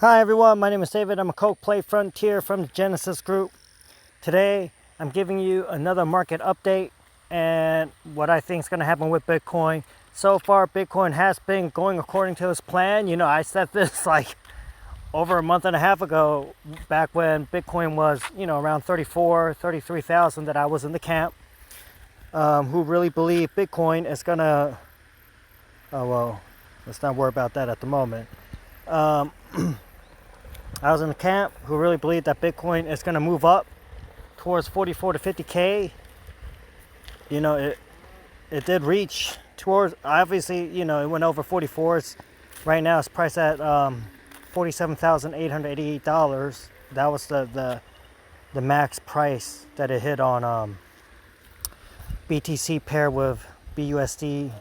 Hi everyone, my name is David. I'm a KOK Play Frontier from the Genesis Group. Today I'm giving you another market update and what I think is going to happen with Bitcoin. So far Bitcoin has been going according to its plan. You know, I said this like over a month and a half ago, back when Bitcoin was, you know, around 33,000, that I was in the camp who really believe Bitcoin is going to, oh well, let's not worry about that at the moment. I was in the camp who really believed that Bitcoin is going to move up towards 44 to 50K. You know, it did reach towards, obviously, you know, it went over 44. Right now it's priced at $47,888. That was the max price that it hit on BTC paired with BUSD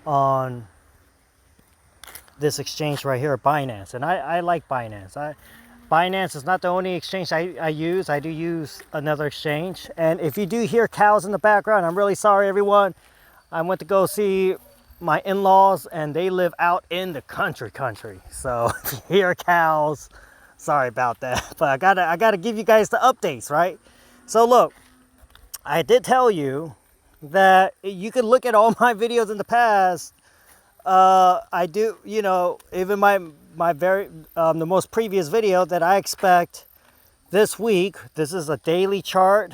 on this exchange right here, Binance. And I like Binance. Binance is not the only exchange I use. I do use another exchange. And if you do hear cows in the background, I'm really sorry, everyone. I went to go see my in-laws and they live out in the country. So if you hear cows, sorry about that. But I gotta give you guys the updates, right? So look, I did tell you that you could look at all my videos in the past. I do, you know, even my very the most previous video that I expect this week. This is a daily chart.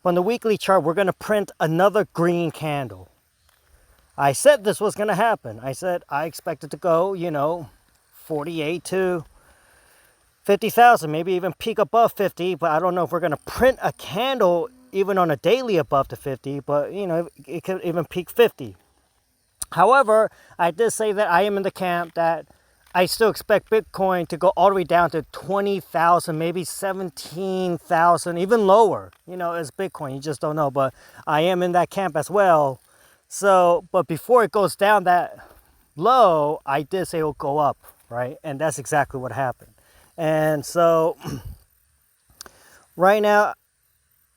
On the weekly chart, we're going to print another green candle. I said this was going to happen. I said I expect it to go, you know, 48 to 50,000, maybe even peak above 50. But I don't know if we're going to print a candle even on a daily above the 50. But you know, it could even peak 50. However, I did say that I am in the camp that I still expect Bitcoin to go all the way down to 20,000, maybe 17,000, even lower. You know, it's Bitcoin, you just don't know. But I am in that camp as well. So, but before it goes down that low, I did say it'll go up, right? And that's exactly what happened. And so, right now,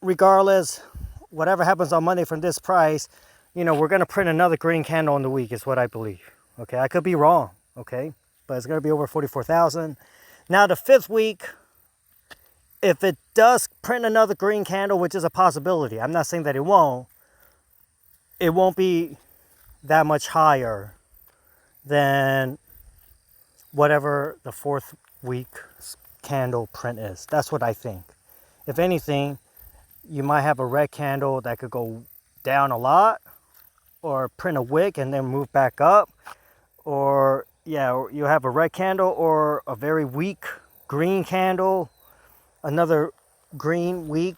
regardless, whatever happens on Monday from this price, you know, we're going to print another green candle in the week is what I believe. Okay, I could be wrong, okay? But it's going to be over 44,000. Now, the fifth week, if it does print another green candle, which is a possibility, I'm not saying that it won't be that much higher than whatever the fourth week candle print is. That's what I think. If anything, you might have a red candle that could go down a lot, or print a wick and then move back up, or yeah, you have a red candle or a very weak green candle, another green weak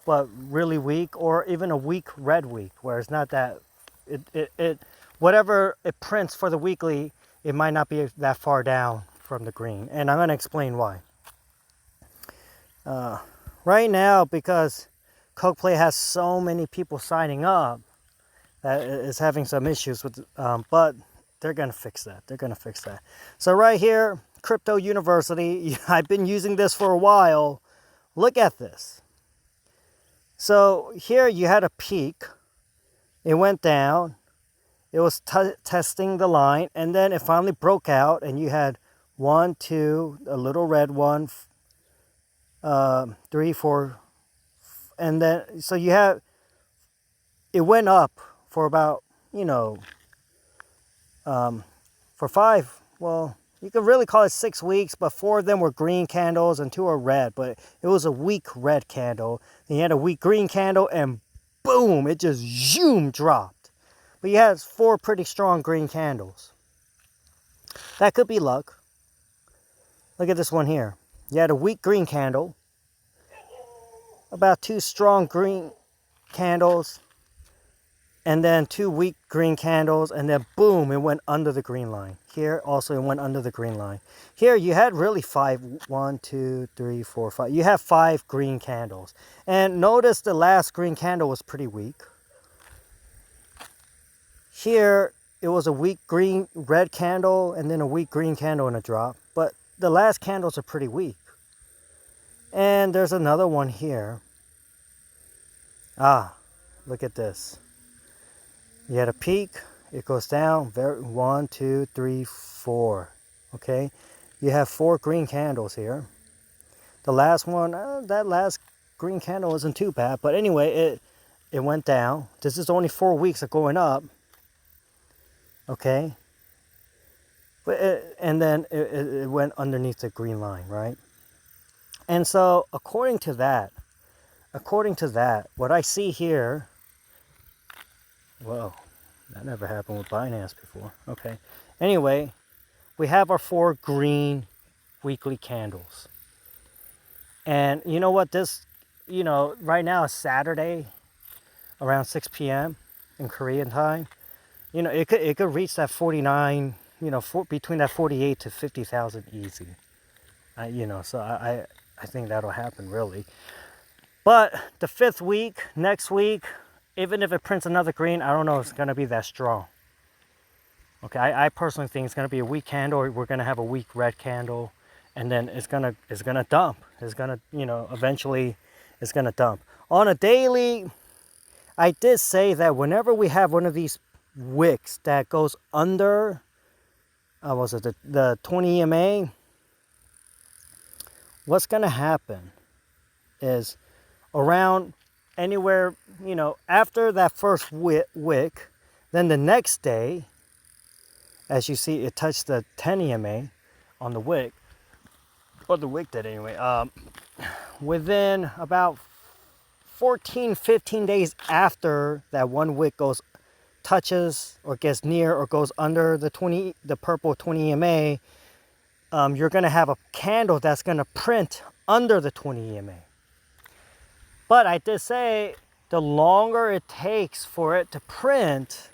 but really weak, or even a weak red week where it's not that it whatever it prints for the weekly, it might not be that far down from the green. And I'm going to explain why. Right now, because KOK Play has so many people signing up, that is having some issues with, but they're going to fix that. So right here, Crypto University, I've been using this for a while. Look at this. So here you had a peak. It went down. It was testing the line, and then it finally broke out, and you had 1, 2, a little red one, 3, 4, and then, so you have, it went up for about, you know, for 5, well, you could really call it 6 weeks, but 4 of them were green candles and 2 are red, but it was a weak red candle. Then you had a weak green candle and boom, it just zoom dropped. But you had 4 pretty strong green candles. That could be luck. Look at this one here. You had a weak green candle, about 2 strong green candles, and then 2 weak green candles, and then boom, it went under the green line. Here also it went under the green line. Here you had really 5, 1, 2, 3, 4, 5. You have 5 green candles. And notice the last green candle was pretty weak. Here it was a weak green red candle and then a weak green candle and a drop. But the last candles are pretty weak. And there's another one here. Look at this. You had a peak, it goes down, 1, 2, 3, 4, okay? you have 4 green candles here. The last one, that last green candle wasn't too bad, but anyway, it went down. This is only 4 weeks of going up. Okay, but and then it went underneath the green line, right? And so according to that, what I see here, whoa, that never happened with Binance before. Okay, anyway, we have our 4 green weekly candles. And you know what, this, right now is Saturday around 6 p.m. in Korean time. It could reach that 49, between that 48 to 50,000 easy. So I think that'll happen really. But the 5th week, next week, even if it prints another green, I don't know if it's going to be that strong. Okay, I personally think it's going to be a weak candle, or we're going to have a weak red candle, and then it's gonna dump. It's gonna, eventually it's gonna dump. On a daily, I did say that whenever we have one of these wicks that goes under, was it the 20 EMA? What's gonna happen is around anywhere, after that first wick, then the next day, as you see, it touched the 10 EMA on the wick. Or the wick did anyway. Within about 14-15 days after that one wick touches or gets near or goes under the purple 20 EMA, you're going to have a candle that's going to print under the 20 EMA. But I did say the longer it takes for it to print,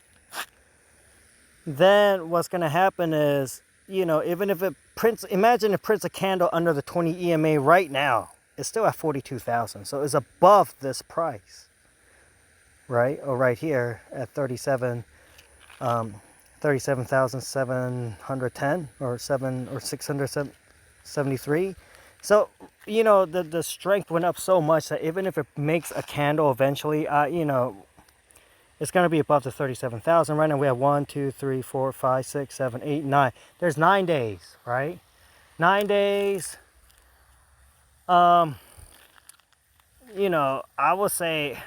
then what's going to happen is, even if it prints, imagine it prints a candle under the 20 EMA right now, it's still at 42,000. So it's above this price, right? Or right here at 37,710 or 673. So, the strength went up so much that even if it makes a candle eventually, it's going to be above the 37,000. Right now we have 1, 2, 3, 4, 5, 6, 7, 8, 9. There's 9 days, right? 9 days. I would say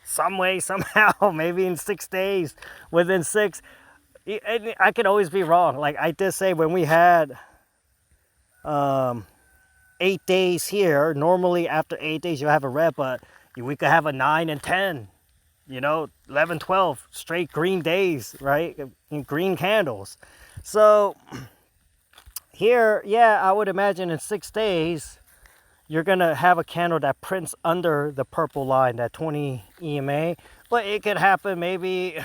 some way, somehow, maybe in 6 days, within 6. I could always be wrong. Like I did say when we had 8 days here, normally after 8 days you'll have a red, but we could have a 9 and 10. 11, 12 straight green days, right? In green candles. So here, yeah, I would imagine in 6 days, you're going to have a candle that prints under the purple line, that 20 EMA. But it could happen maybe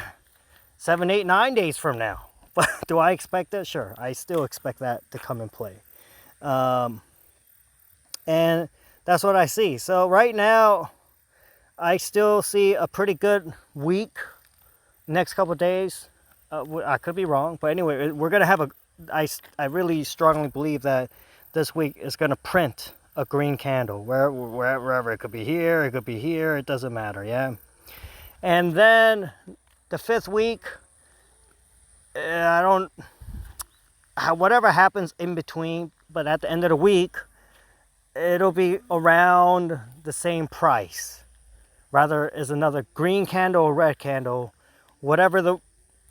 7, 8, 9 days from now. But do I expect that? Sure. I still expect that to come in play. And that's what I see. So right now, I still see a pretty good week next couple of days. I could be wrong, but anyway, we're going to have I really strongly believe that this week is going to print a green candle wherever. It could be here, it doesn't matter, yeah. And then the 5th week, whatever happens in between, but at the end of the week, it'll be around the same price. Rather is another green candle or red candle. Whatever the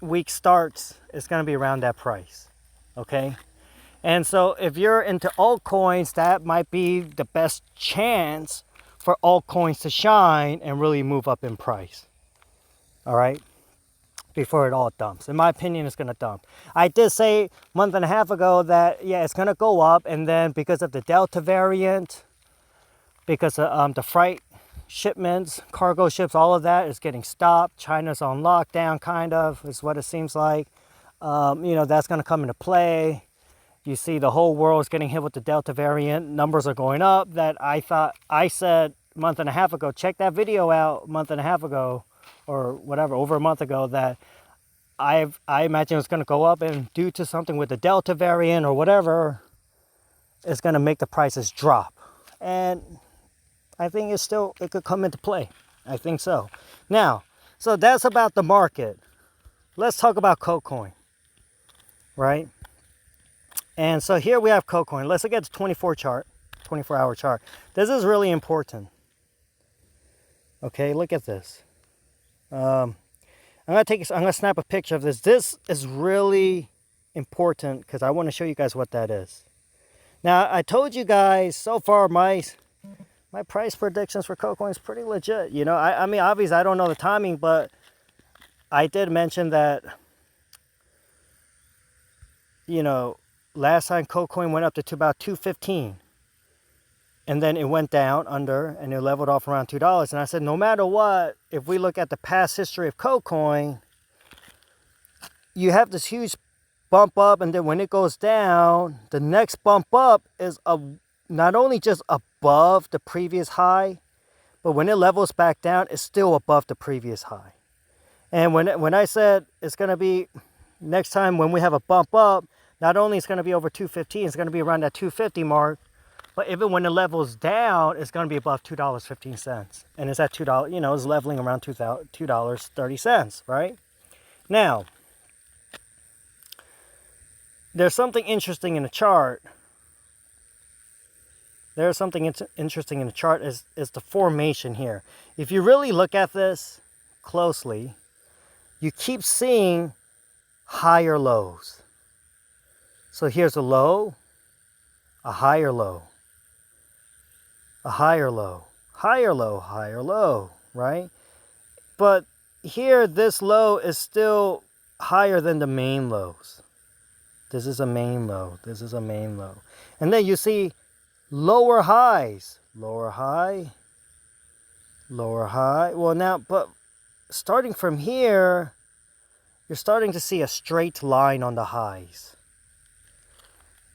week starts, it's going to be around that price. Okay? And so if you're into altcoins, that might be the best chance for altcoins to shine and really move up in price. All right? Before it all dumps. In my opinion, it's going to dump. I did say a month and a half ago that, yeah, it's going to go up. And then because of the Delta variant, because of the freight shipments, cargo ships, all of that is getting stopped. China's on lockdown, kind of, is what it seems like. That's going to come into play. You see the whole world is getting hit with the Delta variant. Numbers are going up. That I said a month and a half ago, check that video out a month and a half ago, or whatever, over a month ago, that I imagine it's going to go up, and due to something with the Delta variant or whatever, it's going to make the prices drop. And I think it could come into play. I think so. Now, so that's about the market. Let's talk about KOK Coin, right? And so here we have KOK Coin. Let's look at the 24-hour chart. This is really important. Okay, look at this. I'm gonna snap a picture of this. This is really important because I want to show you guys what that is. Now, I told you guys so far my price predictions for KOK Coin is pretty legit. You know, I mean, obviously I don't know the timing, but I did mention that, you know, last time KOK Coin went up to about $2.15. And then it went down under and it leveled off around $2. And I said, no matter what, if we look at the past history of KOK Coin, you have this huge bump up, and then when it goes down, the next bump up is not only just above the previous high, but when it levels back down, it's still above the previous high. And when I said it's going to be next time when we have a bump up, not only it's going to be over 215, it's going to be around that 250 mark. But even when it levels down, it's going to be above $2.15. And it's at $2, you know, it's leveling around $2.30, right? Now, there's something interesting in the chart. There's something interesting in the chart is the formation here. If you really look at this closely, you keep seeing higher lows. So here's a low, a higher low. A higher low, higher low, higher low, right? But here, this low is still higher than the main lows. This is a main low. This is a main low. And then you see lower highs. Lower high, lower high. Well, now, but starting from here, you're starting to see a straight line on the highs.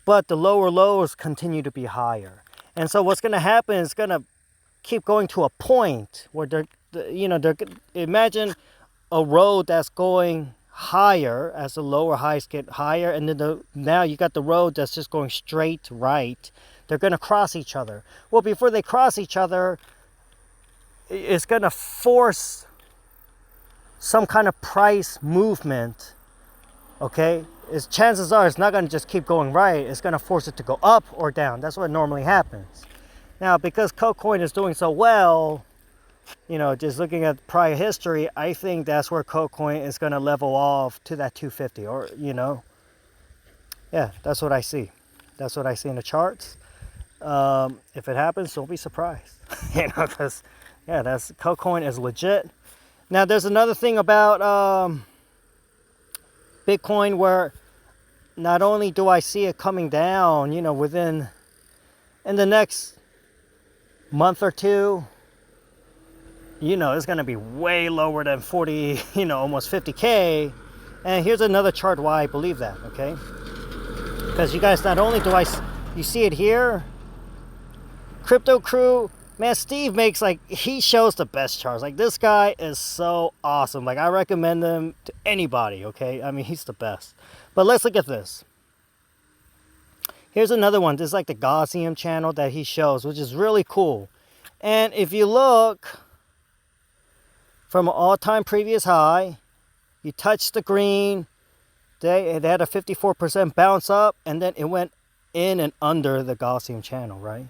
But the lower lows continue to be higher. And so what's going to happen is going to keep going to a point where imagine a road that's going higher as the lower highs get higher, and then now you got the road that's just going straight right. They're going to cross each other. Well, before they cross each other, it's going to force some kind of price movement. Okay, chances are it's not going to just keep going right. It's going to force it to go up or down. That's what normally happens. Now, because KOK Coin is doing so well, you know, just looking at prior history, I think that's where KOK Coin is going to level off to that 250, or, you know, yeah, that's what I see. That's what I see in the charts. If it happens, don't be surprised. You know, because, yeah, KOK Coin is legit. Now, there's another thing about Bitcoin where not only do I see it coming down, you know, in the next month or two, you know, it's going to be way lower than 40, you know, almost 50K. And here's another chart why I believe that, okay? Because you guys, not only you see it here, Crypto Crew, man, Steve he shows the best charts. Like, this guy is so awesome. Like, I recommend him to anybody, okay? I mean, he's the best. But let's look at this. Here's another one. This is like the Gaussian channel that he shows, which is really cool. And if you look from an all-time previous high, you touch the green, they had a 54% bounce up, and then it went in and under the Gaussian channel, right?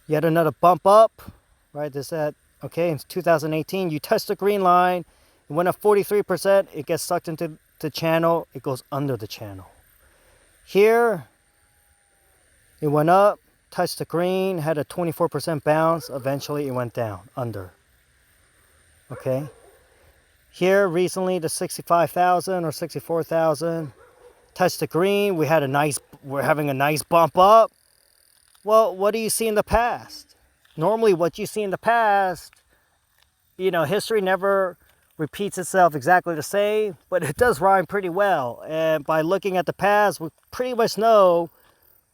You had another bump up, right? In 2018, you touch the green line, it went up 43%, it gets sucked into the channel, it goes under the channel. Here, it went up, touched the green, had a 24% bounce, eventually it went down, under. Okay? Here, recently, the 65,000 or 64,000, touched the green, we're having a nice bump up. Well, what do you see in the past? Normally, what you see in the past, you know, history never repeats itself exactly the same, but it does rhyme pretty well. And by looking at the past, we pretty much know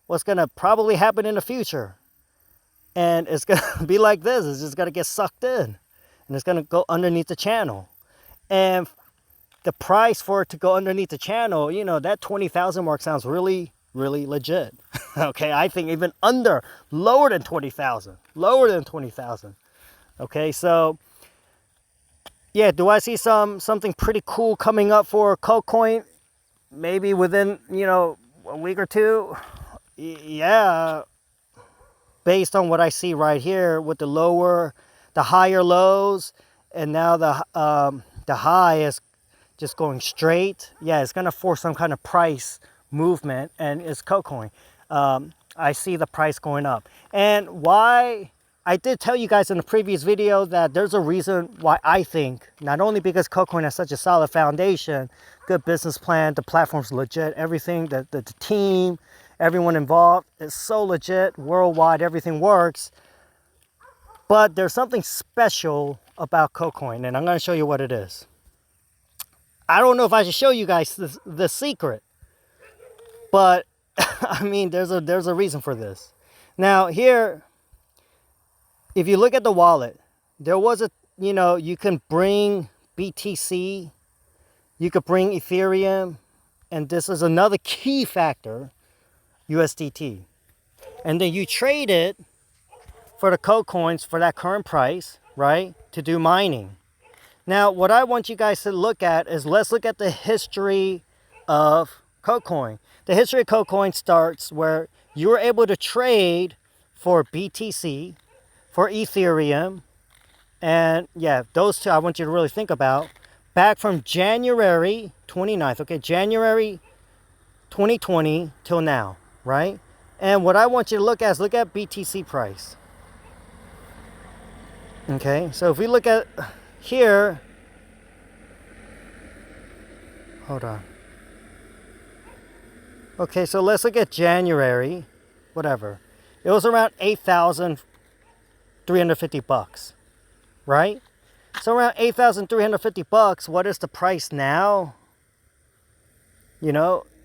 what's going to probably happen in the future. And it's going to be like this. It's just going to get sucked in. And it's going to go underneath the channel. And the price for it to go underneath the channel, you know, that 20,000 mark sounds really, really legit. Okay, I think even lower than 20,000. Lower than 20,000. Okay, so yeah, do I see something pretty cool coming up for KOK Coin? maybe within, a week or two. Yeah, based on what I see right here with the higher lows, and now the high is just going straight. Yeah, it's gonna force some kind of price movement, and it's KOK Coin. I see the price going up. And why? I did tell you guys in the previous video that there's a reason why I think, not only because KOK Coin has such a solid foundation, good business plan, the platform's legit, everything, the team, everyone involved is so legit, worldwide, everything works. But there's something special about KOK Coin, and I'm gonna show you what it is. I don't know if I should show you guys the secret, but I mean, there's a reason for this. Now here, if you look at the wallet, there was you can bring BTC, you could bring Ethereum, and this is another key factor, USDT. And then you trade it for the KOK coins for that current price, right, to do mining. Now, what I want you guys to look at is, let's look at the history of KOK Coin. The history of KOK Coin starts where you were able to trade for BTC, for Ethereum, and yeah, those two I want you to really think about. Back from January 29th, okay, January 2020 till now, right? And what I want you to look at is, look at BTC price. Okay, so if we look at here, hold on. Okay, so let's look at January, whatever. It was around 8,350 bucks, right? So around 8,350 bucks, what is the price now?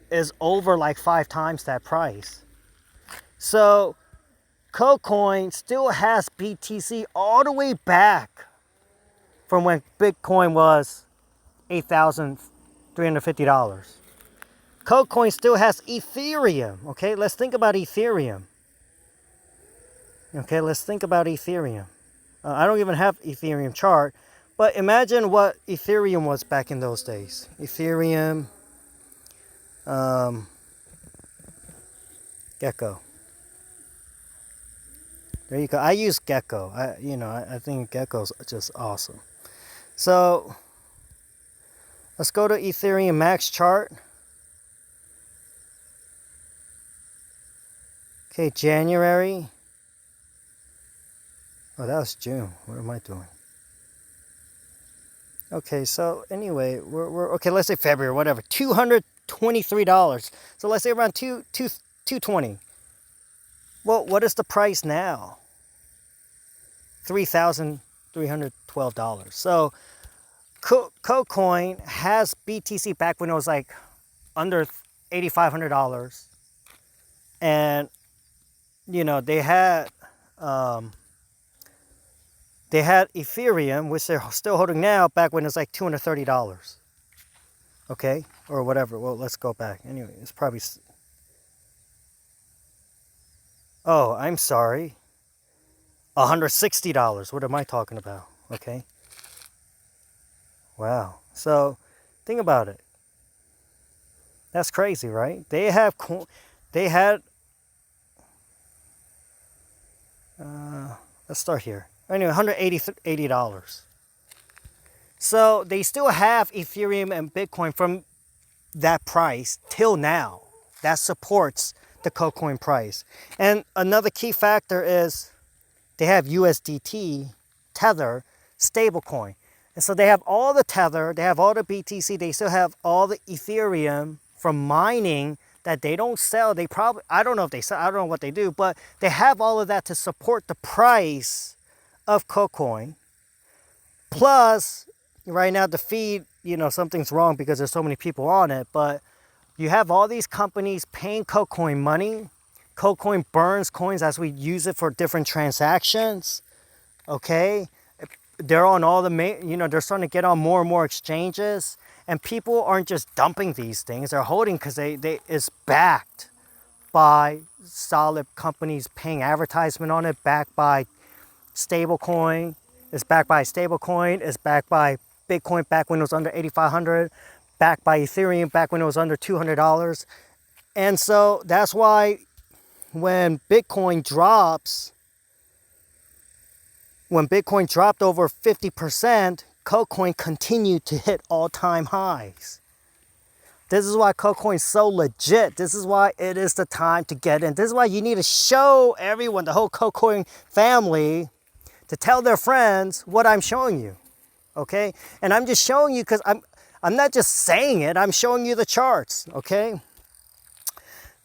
Is over like 5 times that price. So KOK Coin still has BTC all the way back from when Bitcoin was $8,350. KOK Coin still has Ethereum. Okay, let's think about Ethereum. Okay, let's think about Ethereum. I don't even have Ethereum chart, but imagine what Ethereum was back in those days. Ethereum, Gecko. There you go. I use Gecko. I think Gecko's just awesome. So let's go to Ethereum max chart. Okay, January. Oh, that was June. What am I doing? Okay, so anyway, we're okay. Let's say February, whatever. $223. So let's say around 220. Well, what is the price now? $3,312. So KOK Coin has BTC back when it was like under $8,500, and they had Ethereum, which they're still holding now, back when it's like $230. Okay, or whatever. Well, let's go back. Anyway, it's probably. Oh, I'm sorry. $160. What am I talking about? Okay. Wow. So, think about it. That's crazy, right? They had. Let's start here. Anyway, $180. So they still have Ethereum and Bitcoin from that price till now. That supports the KOK Coin price. And another key factor is they have USDT, Tether, stablecoin. And so they have all the Tether, they have all the BTC, they still have all the Ethereum from mining that they don't sell. They probably, I don't know if they sell, I don't know what they do, but they have all of that to support the price of KOK Coin. Plus, right now the feed, something's wrong because there's so many people on it, but you have all these companies paying KOK Coin money. KOK Coin burns coins as we use it for different transactions. Okay, they're on all the they're starting to get on more and more exchanges, and people aren't just dumping these things. They're holding because it's backed by solid companies paying advertisement on it, backed by stablecoin. It's backed by stablecoin. It's backed by Bitcoin back when it was under 8,500. backed by Ethereum back when it was under $200. And so that's why when Bitcoin dropped over 50%, KOK Coin continued to hit all-time highs. This is why KOK Coin is so legit. This is why it is the time to get in. This is why you need to show everyone, the whole KOK Coin family, to tell their friends what I'm showing you. Okay? And I'm just showing you because I'm not just saying it, I'm showing you the charts. Okay?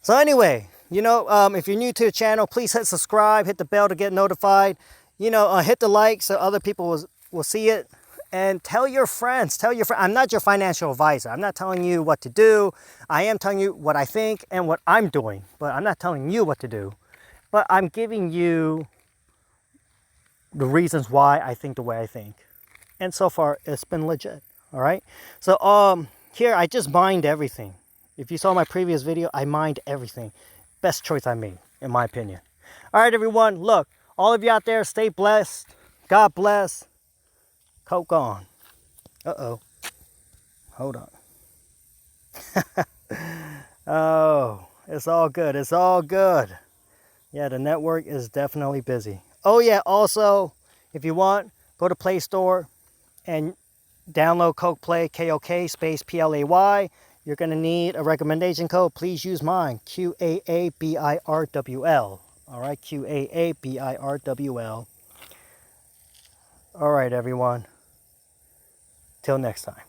So anyway, you know, if you're new to the channel, please hit subscribe, hit the bell to get notified. You know, hit the like so other people will see it. And tell your friends, I'm not your financial advisor. I'm not telling you what to do. I am telling you what I think and what I'm doing. But I'm not telling you what to do. But I'm giving you the reasons why I think the way I think. And so far, it's been legit. All right? So here, I just mined everything. If you saw my previous video, I mined everything. Best choice I made, in my opinion. All right, everyone. Look, all of you out there, stay blessed. God bless. KOK on. Uh-oh. Hold on. Oh, it's all good. It's all good. Yeah, the network is definitely busy. Oh, yeah. Also, if you want, go to Play Store and download KOK Play, KOK space PLAY. You're going to need a recommendation code. Please use mine, QAABIRWL. All right, QAABIRWL. All right, everyone. Till next time.